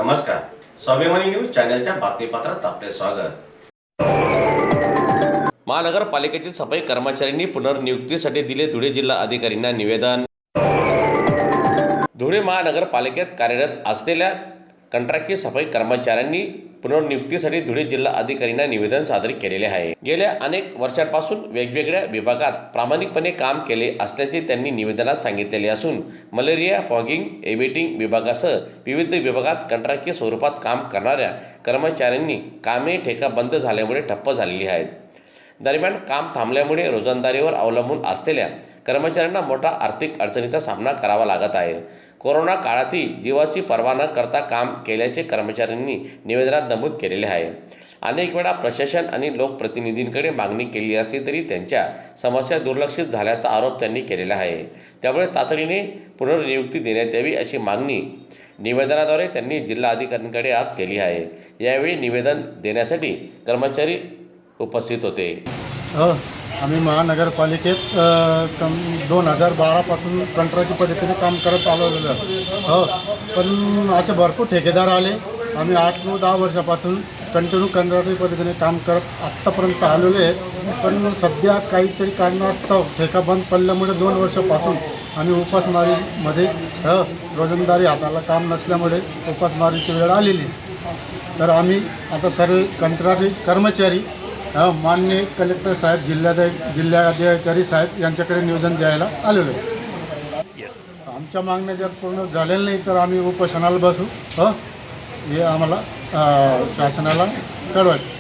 नमस्कार, स्वाभिमानी न्यूज चॅनलच्या बातमीपत्रात आपले स्वागत। महानगरपालिकेतील सफाई कर्मचाऱ्यांनी पुनर्नियुक्तीसाठी दिले धुळे जिल्हा अधिकाऱ्यांना निवेदन। धुळे महानगरपालिकेत कार्यरत असलेल्या कंत्राटी सफाई कर्मचाऱ्यांनी पुनर्नियुक्तीसाठी धुळे जिल्हा अधिकाऱ्यांना निवेदन सादर केलेले आहे। गेल्या अनेक वर्षांपासून वेगवेगळ्या विभागात प्रामाणिकपणे काम केले असल्याचे त्यांनी निवेदनात सांगितलेले असून मलेरिया फॉगिंग एबिटिंग विभागासह विविध विभागात कंत्राटी स्वरूपात काम करणाऱ्या कर्मचाऱ्यांनी कामे ठेका बंद झाल्यामुळे ठप्प झालेली आहेत। दरम्यान काम थांबल्यामुळे रोजंदारीवर अवलंबून असलेल्या कर्मचाऱ्यांना मोठा आर्थिक अडचणीचा सामना करावा लागत आहे। कोरोना काळातही जीवाची पर्वा न करता काम केल्याचे कर्मचाऱ्यांनी निवेदनात नमूद केलेले आहे। अनेक वेळा प्रशासन आणि लोकप्रतिनिधींकडे मागणी केली असली तरी त्यांच्या समस्या दुर्लक्षित झाल्याचा आरोप त्यांनी केलेला आहे। त्यामुळे तातडीने पुनर्नियुक्ती देण्यात यावी अशी मागणी निवेदनाद्वारे त्यांनी जिल्हाधिकाऱ्यांकडे आज केली आहे। यावेळी निवेदन देण्यासाठी कर्मचारी उपस्थित होते। आम्ही महानगरपालिकेत 2012 पासून कंत्राटी पद्धतीने काम करत आलेलो आहे। पण असे भरपूर ठेकेदार आले। आम्ही 8-9-10 वर्षापासून कंटिन्यू कंत्राटी पद्धतीने काम करत आत्तापर्यंत आलेलो आहे। पण सध्या काहीतरी कारणास्तव ठेका बंद पडल्यामुळे 2 वर्षापासून आम्ही उपासमारीमध्ये रोजंदारी हाताला काम नसल्यामुळे उपासमारीची वेळ आलेली। तर आम्ही आता सर्व कंत्राटी कर्मचारी माननीय कलेक्टर साहेब जिल्हाधिकारी साहेब यांच्याकडे निवेदन द्यायला आलेलो आहे। आमच्या मागण्या जर पूर्ण झालेल्या नाही तर आम्ही उपोषणाला बसू। हे आम्हाला शासनाला कळवायचं।